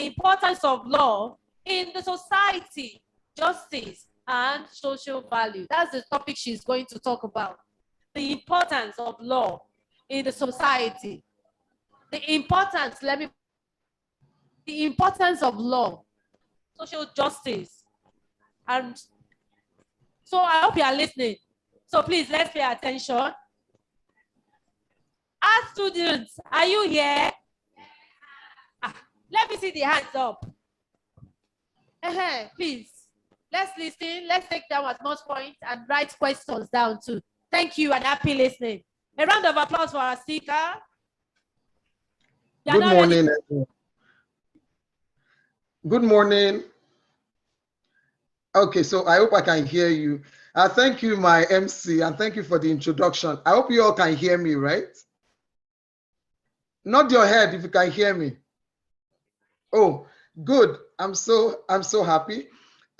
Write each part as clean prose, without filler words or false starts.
the importance of law in the society, justice, and social value. That's the topic she's going to talk about. The importance of law in the society. The importance of law, social justice. And so I hope you are listening. So please, let's pay attention. Our students, are you here? Let me see the hands up. Please, let's listen. Let's take down as much points and write questions down too. Thank you and happy listening. A round of applause for our speaker. Good morning, everyone. Good morning. Okay, so I hope I can hear you. Thank you, my MC, and thank you for the introduction. I hope you all can hear me, right? Nod your head if you can hear me. Oh, good. I'm so happy.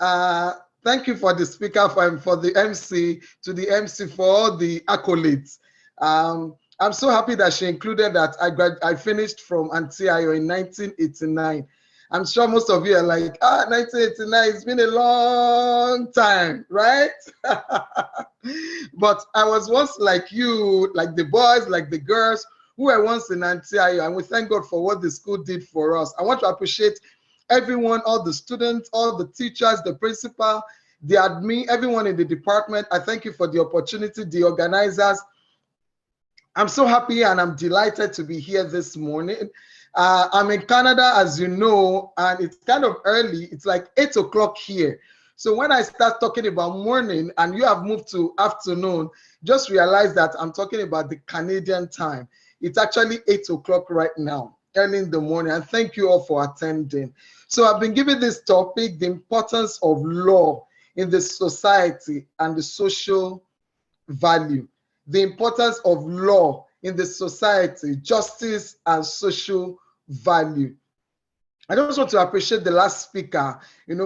Thank you for the speaker, for the MC, to the MC for all the accolades. I'm so happy that she included that I finished from Antioch in 1989. I'm sure most of you are like, 1989, it's been a long time, right? But I was once like you, like the boys, like the girls who were once in Antioch, and we thank God for what the school did for us. I want to appreciate everyone, all the students, all the teachers, the principal, the admin, everyone in the department. I thank you for the opportunity, the organizers. I'm so happy and I'm delighted to be here this morning. I'm in Canada, as you know, and it's kind of early. It's like 8 o'clock here. So when I start talking about morning and you have moved to afternoon, just realize that I'm talking about the Canadian time. It's actually 8 o'clock right now, early in the morning. And thank you all for attending. So I've been given this topic, the importance of law in the society and the social value. The importance of law in the society, justice and social value. I just want to appreciate the last speaker,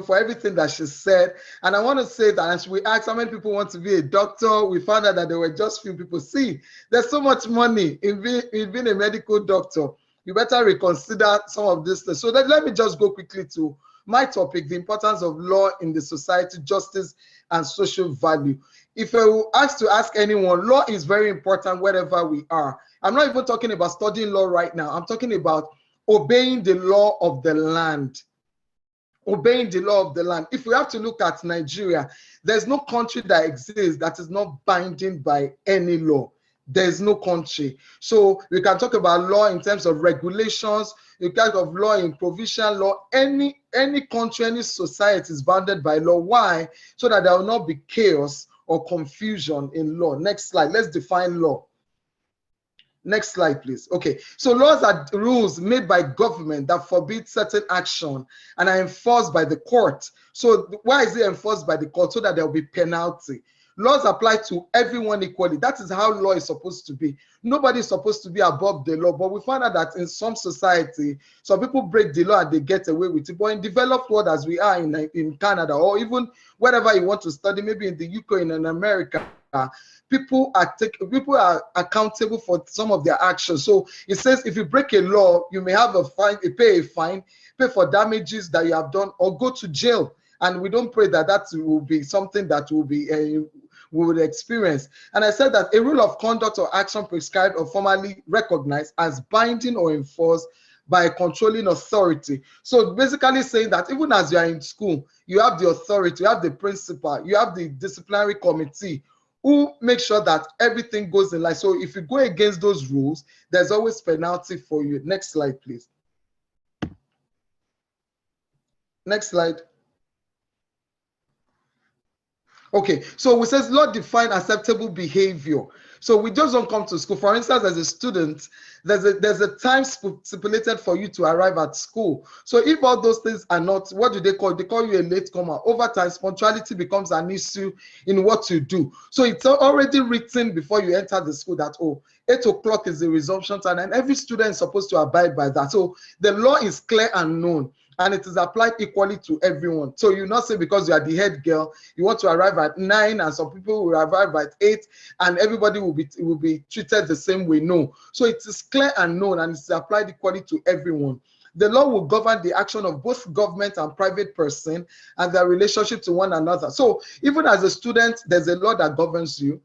for everything that she said. And I want to say that as we asked how many people want to be a doctor, we found out that there were just few people. See, there's so much money in being a medical doctor. You better reconsider some of this stuff. So let me just go quickly to my topic, the importance of law in the society, justice and social value. If I were asked to ask anyone, law is very important wherever we are. I'm not even talking about studying law right now. I'm talking about obeying the law of the land. Obeying the law of the land. If we have to look at Nigeria, there's no country that exists that is not binding by any law. There's no country. So we can talk about law in terms of regulations, you can talk of law in provincial law. Any country, any society is bounded by law. Why? So that there will not be chaos or confusion in law. Next slide. Let's define law. Next slide, please. Okay, so laws are rules made by government that forbid certain action and are enforced by the court. So why is it enforced by the court? So that there will be penalty. Laws apply to everyone equally. That is how law is supposed to be. Nobody is supposed to be above the law, but we find out that in some society, some people break the law and they get away with it. But in developed world, as we are in Canada, or even wherever you want to study, maybe in the UK, in America, people are accountable for some of their actions. So it says if you break a law, you may have a fine, pay for damages that you have done, or go to jail. And we don't pray that that will be something that will be we would experience. And I said that a rule of conduct or action prescribed or formally recognized as binding or enforced by a controlling authority. So basically saying that even as you are in school, you have the authority, you have the principal, you have the disciplinary committee who make sure that everything goes in line. So if you go against those rules, there's always penalty for you. Next slide, please. Next slide. Okay, so it says law define acceptable behavior. So we just don't come to school. For instance, as a student, there's a time stipulated for you to arrive at school. So if all those things are not, what do they call? They call you a latecomer. Over time, punctuality becomes an issue in what you do. So it's already written before you enter the school that, 8 o'clock is the resumption time, and every student is supposed to abide by that. So the law is clear and known, and it is applied equally to everyone. So you not say because you are the head girl, you want to arrive at 9, and some people will arrive at 8, and everybody will be treated the same way. No. So it is clear and known, and it's applied equally to everyone. The law will govern the action of both government and private person and their relationship to one another. So even as a student, there's a law that governs you.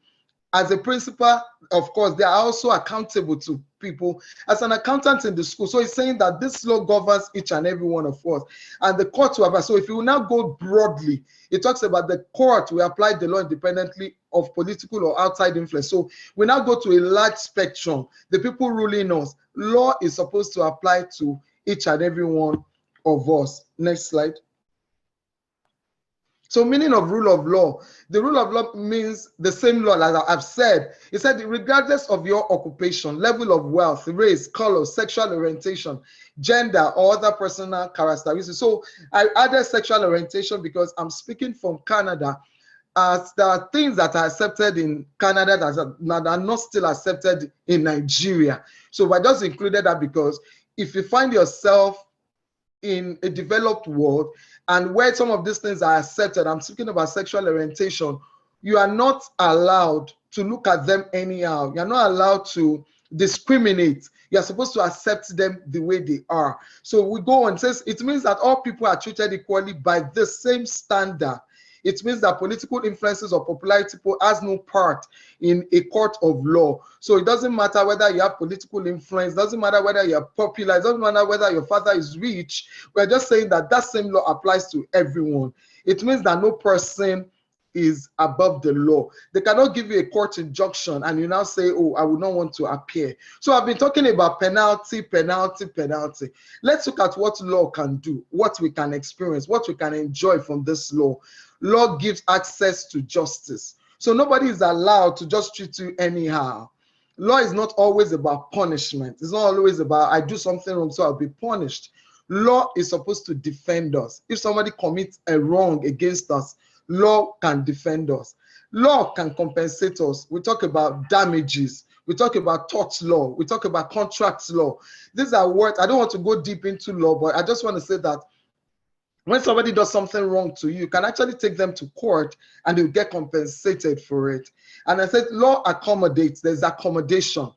As a principal, of course, they are also accountable to people as an accountant in the school. So it's saying that this law governs each and every one of us. And the court will apply. So if you will now go broadly, it talks about the court will apply the law independently of political or outside influence. So we now go to a large spectrum. The people ruling us, law is supposed to apply to each and every one of us. Next slide. So meaning of rule of law, the rule of law means the same law as I've said. It said regardless of your occupation, level of wealth, race, color, sexual orientation, gender, or other personal characteristics. So I added sexual orientation because I'm speaking from Canada. As there are things that are accepted in Canada that are not still accepted in Nigeria. So I just included that because if you find yourself in a developed world and where some of these things are accepted, I'm speaking about sexual orientation, you are not allowed to look at them anyhow. You're not allowed to discriminate. You're supposed to accept them the way they are. So we go on, says it means that all people are treated equally by the same standard. It means that political influences or popularity has no part in a court of law. So it doesn't matter whether you have political influence, doesn't matter whether you're popular, it doesn't matter whether your father is rich. We're just saying that that same law applies to everyone. It means that no person is above the law. They cannot give you a court injunction and you now say, oh, I would not want to appear. So I've been talking about penalty, penalty, penalty. Let's look at what law can do, what we can experience, what we can enjoy from this law. Law gives access to justice. So nobody is allowed to just treat you anyhow. Law is not always about punishment. It's not always about I do something wrong, so I'll be punished. Law is supposed to defend us. If somebody commits a wrong against us, law can defend us. Law can compensate us. We talk about damages. We talk about tort law. We talk about contracts law. These are words. I don't want to go deep into law, but I just want to say that when somebody does something wrong to you, you can actually take them to court and they'll get compensated for it. And I said, law accommodates. There's accommodation.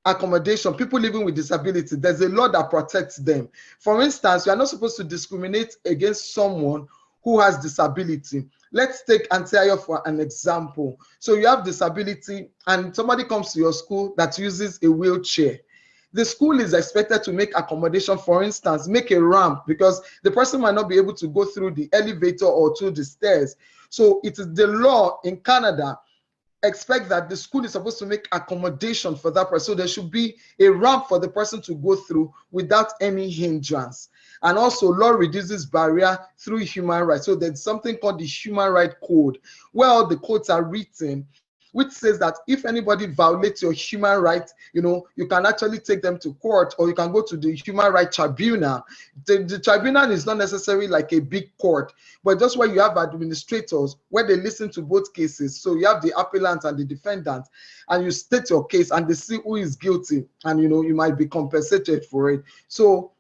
Accommodation, people living with disability, there's a law that protects them. For instance, you are not supposed to discriminate against someone who has disability. Let's take Antioch for an example. So you have disability and somebody comes to your school that uses a wheelchair. The school is expected to make accommodation, for instance, make a ramp because the person might not be able to go through the elevator or through the stairs. So it is the law in Canada expect that the school is supposed to make accommodation for that person. So there should be a ramp for the person to go through without any hindrance. And also law reduces barrier through human rights. So there's something called the Human Rights Code, where all the codes are written, which says that if anybody violates your human rights, you can actually take them to court or you can go to the Human Rights Tribunal. The tribunal is not necessarily like a big court, but just where you have administrators where they listen to both cases. So you have the appellant and the defendant and you state your case and they see who is guilty and you might be compensated for it. So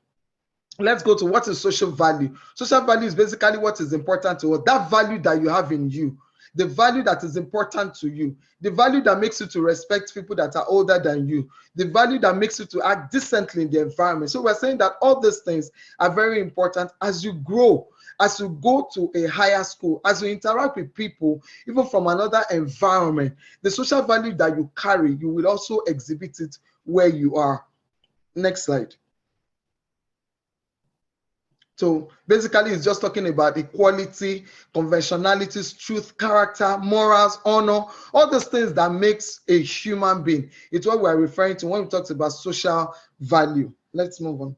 let's go to what is social value. Social value is basically what is important to us, that value that you have in you. The value that is important to you, the value that makes you to respect people that are older than you, the value that makes you to act decently in the environment. So we're saying that all these things are very important as you grow, as you go to a higher school, as you interact with people, even from another environment. The social value that you carry, you will also exhibit it where you are. Next slide. So basically, it's just talking about equality, conventionalities, truth, character, morals, honor, all those things that makes a human being. It's what we're referring to when we talk about social value. Let's move on.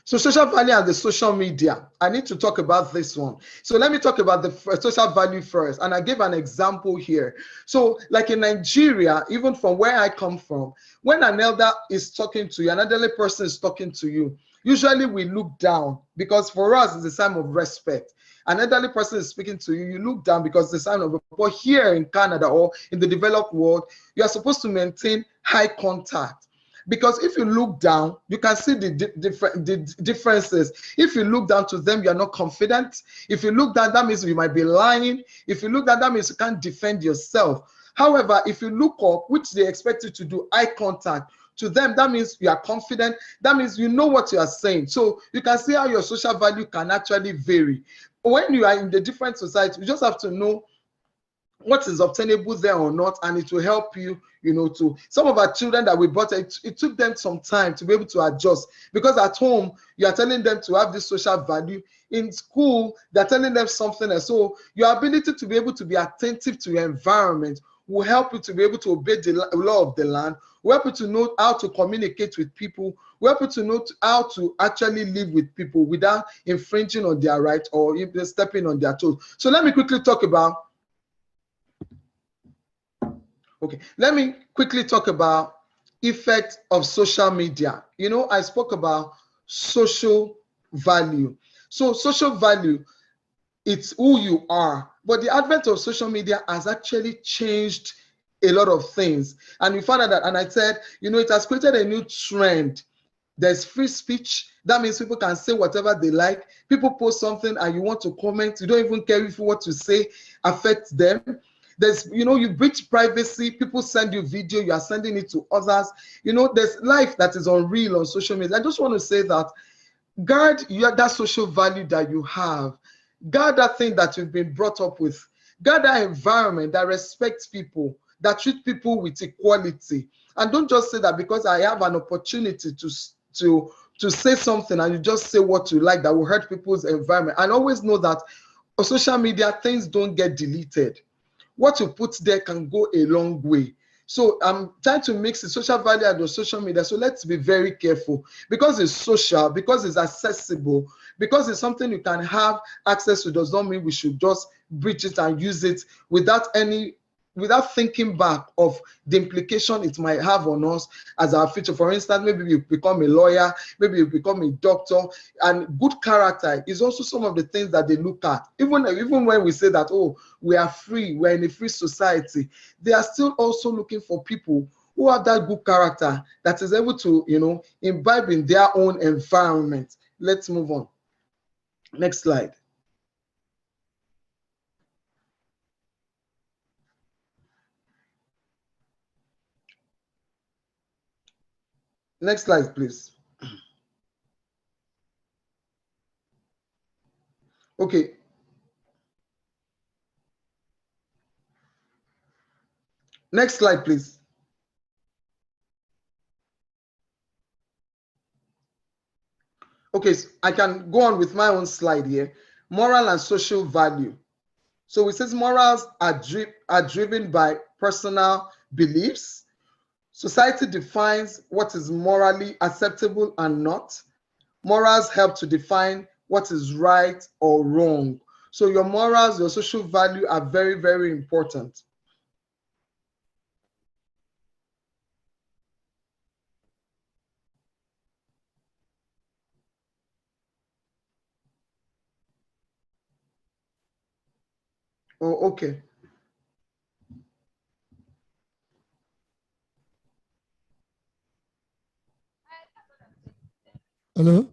So social value and the social media. I need to talk about this one. So let me talk about the social value first. And I give an example here. So like in Nigeria, even from where I come from, when an elder is talking to you, an elderly person is talking to you, usually we look down because for us it's a sign of respect. An elderly person is speaking to you, you look down because it's a sign of respect. But here in Canada or in the developed world, you are supposed to maintain high contact. Because if you look down, you can see the differences. If you look down to them, you are not confident. If you look down, that means you might be lying. If you look down, that means you can't defend yourself. However, if you look up, which they expect you to do, eye contact, To them, that means you are confident. That means you know what you are saying. So you can see how your social value can actually vary. When you are in the different society, you just have to know what is obtainable there or not, and it will help you, to some of our children that we brought, it took them some time to be able to adjust, because at home you are telling them to have this social value. In school they're telling them something else. So your ability to be able to be attentive to your environment will help you to be able to obey the law of the land, will help you to know how to communicate with people, will help you to know how to actually live with people without infringing on their rights or stepping on their toes. So let me quickly talk about effect of social media. I spoke about social value. So social value, it's who you are. But the advent of social media has actually changed a lot of things. And we found out that, and I said, it has created a new trend. There's free speech. That means people can say whatever they like. People post something and you want to comment. You don't even care if what you say affects them. There's, you breach privacy. People send you video, you are sending it to others. There's life that is unreal on social media. I just want to say that guard that social value that you have. Guard that thing that you've been brought up with. Guard that environment that respects people, that treat people with equality. And don't just say that because I have an opportunity to say something and you just say what you like that will hurt people's environment. And always know that on social media, things don't get deleted. What you put there can go a long way. So I'm trying to mix the social value and the social media. So let's be very careful, because it's social, because it's accessible, because it's something you can have access to, does not mean we should just breach it and use it without thinking back of the implication it might have on us as our future. For instance, maybe you become a lawyer, maybe you become a doctor, and good character is also some of the things that they look at. Even when we say that, oh, we are free, we're in a free society, they are still also looking for people who have that good character that is able to, imbibe in their own environment. Let's move on. Next slide. Next slide, please. Okay. Next slide, please. Okay, so I can go on with my own slide here. Moral and social value. So it says morals are driven by personal beliefs. Society defines what is morally acceptable and not. Morals help to define what is right or wrong. So your morals, your social value are very, very important. Oh, okay. Hello?